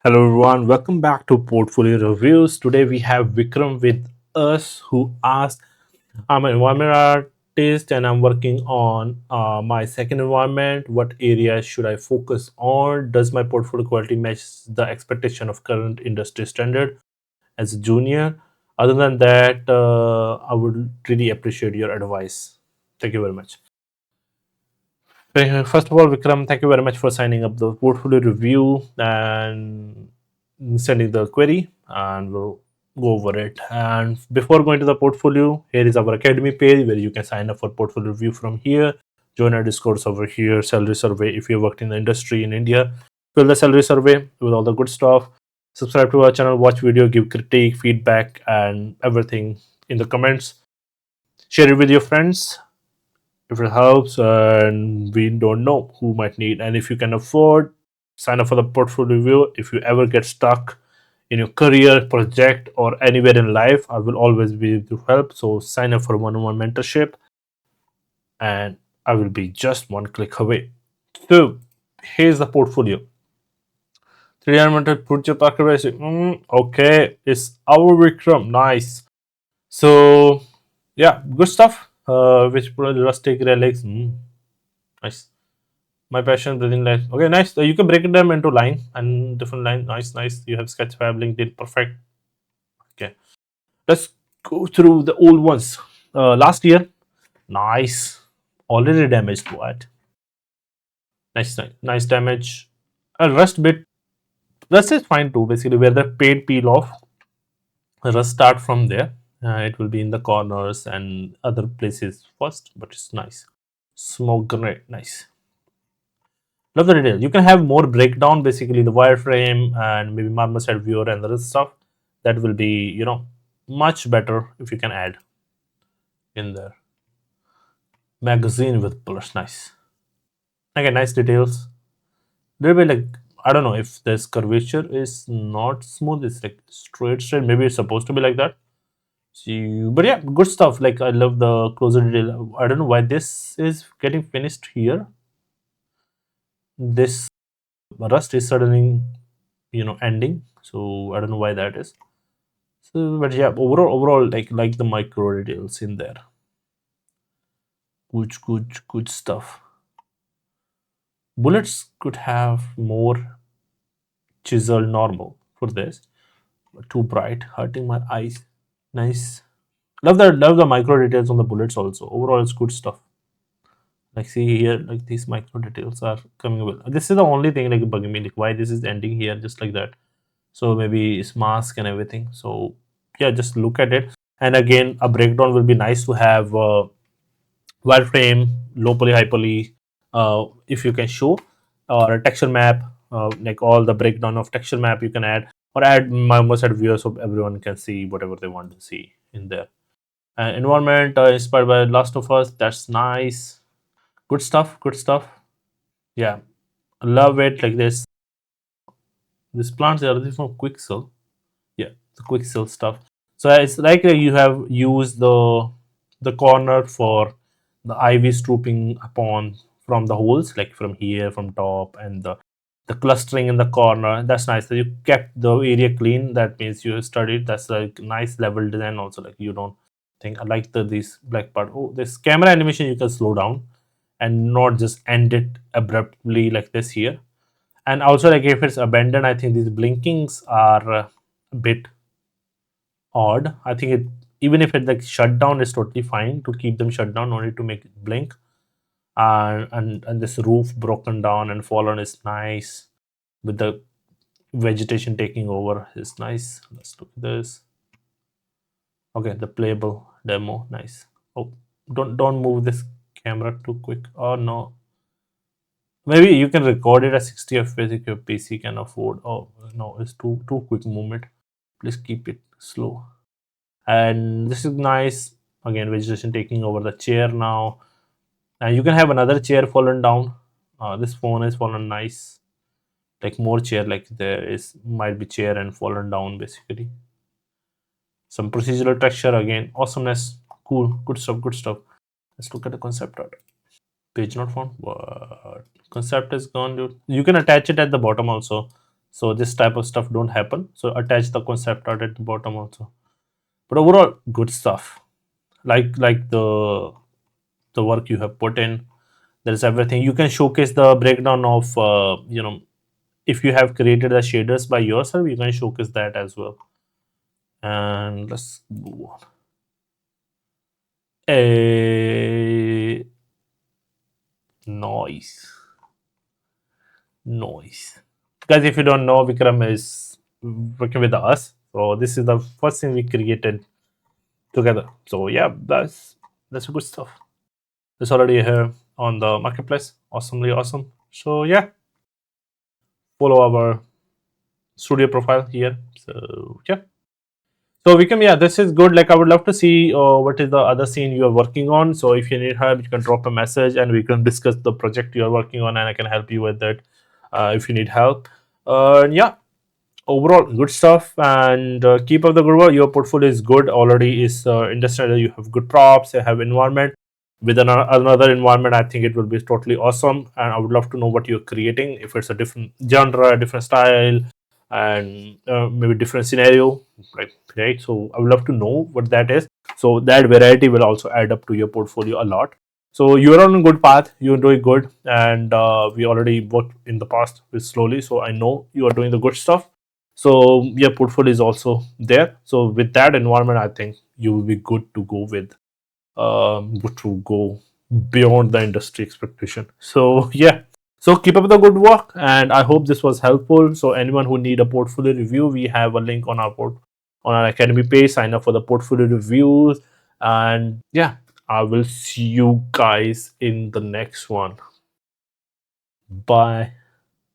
Hello everyone, welcome back to Portfolio Reviews. Today we have Vikram with us who asked, I'm an environment artist and I'm working on my second environment. What areas should I focus on? Does my portfolio quality match the expectation of current industry standard as a junior? Other than that, I would really appreciate your advice. Thank you very much. First of all, Vikram, thank you very much for signing up the portfolio review and sending the query, and we'll go over it. And before going to the portfolio, here is our academy page where you can sign up for portfolio review from here. Join our discourse over here, salary survey if you worked in the industry in India. Fill the salary survey with all the good stuff. Subscribe to our channel, watch video, give critique, feedback, and everything in the comments. Share it with your friends if it helps, and we don't know who might need. And if you can afford, sign up for the portfolio review. If you ever get stuck in your career, project, or anywhere in life, I will always be able to help. So sign up for one-on-one mentorship, and I will be just one click away. So here's the portfolio. 300 project archivist. Okay, it's our Vikram. Nice. So yeah, good stuff. Which rustic relics. Nice. My passion, breathing life. Okay, nice. You can break them into line and different line. Nice, nice. You have Sketchfab, LinkedIn, perfect. Okay, let's go through the old ones. Last year, nice. Already damaged. What? Nice, nice, nice damage. A rust bit. Rust is fine too. Basically, where the paint peel off, rust start from there. It will be in the corners and other places first, but it's nice. Smoke grenade, nice. Love the detail. You can have more breakdown, basically the wireframe and maybe marmoset viewer and the other stuff. That will be, much better if you can add in there. Magazine with pullers, nice. Again, nice details. Little bit like, I don't know if this curvature is not smooth. It's like straight, straight. Maybe it's supposed to be like that. See, but yeah, good stuff. Like I love the closer detail. I don't know why this is getting finished here. This rust is suddenly, ending. So I don't know why that is. So, but yeah, overall, like the micro details in there. Good stuff. Bullets could have more chisel normal for this. But too bright, hurting my eyes. Nice. Love the micro details on the bullets also. Overall, it's good stuff. Like see here, like these micro details are coming well. This is the only thing like bugging me, like why this is ending here just like that. So maybe it's mask and everything. So yeah, just look at it. And again, a breakdown will be nice to have. Wireframe, low poly, high poly, if you can show, or a texture map, like all the breakdown of texture map you can add, or add most at viewer so everyone can see whatever they want to see in there. And environment inspired by Last of Us, that's nice. Good stuff, good stuff. Yeah, love it. Like this plants are this from Quixel. Yeah, the Quixel stuff. So it's like you have used the corner for the ivy drooping upon from the holes, like from here, from top, and the clustering in the corner. That's nice. So you kept the area clean. That means you studied. That's like nice level design. Also, like you don't think I like this black part. Oh, this camera animation you can slow down and not just end it abruptly like this here. And also, like if it's abandoned, I think these blinkings are a bit odd. I think it even if it like shut down is totally fine to keep them shut down, only to make it blink. And this roof broken down and fallen is nice with the vegetation taking over is nice. Let's look at this. Okay, the playable demo, nice. Oh, don't move this camera too quick. Oh no. Maybe you can record it at 60 FPS if your PC can afford. Oh no, it's too quick movement. Please keep it slow. And this is nice. Again, vegetation taking over the chair now, and you can have another chair fallen down. This phone is fallen nice, like more chair, like there is might be chair and fallen down basically. Some procedural texture, again awesomeness, cool, good stuff. Let's look at the concept art. Page not found. What concept is gone, dude? You can attach it at the bottom also. So this type of stuff don't happen. So attach the concept art at the bottom also. But overall, good stuff. Like the work you have put in. There's everything. You can showcase the breakdown of if you have created the shaders by yourself, you can showcase that as well. And let's move on. A noise. Noise. Guys, if you don't know, Vikram is working with us. So this is the first thing we created together. So yeah, that's good stuff. It's already here on the marketplace. Awesomely awesome. So yeah, follow our studio profile here. So yeah. So Vikram, yeah, this is good. Like I would love to see what is the other scene you are working on. So if you need help, you can drop a message and we can discuss the project you are working on, and I can help you with it if you need help. Yeah, overall good stuff, and keep up the good work. Your portfolio is good already. Is industrial. You have good props. You have environment. With another environment, I think it will be totally awesome. And I would love to know what you're creating. If it's a different genre, different style, and maybe different scenario, right? So I would love to know what that is. So that variety will also add up to your portfolio a lot. So you're on a good path. You're doing good, and we already worked in the past with slowly. So I know you are doing the good stuff. So your portfolio is also there. So with that environment, I think you will be good to go with good to go beyond the industry expectation. So yeah. So keep up the good work, and I hope this was helpful. So anyone who need a portfolio review, we have a link on on our academy page. Sign up for the portfolio reviews, and yeah, I will see you guys in the next one. Bye.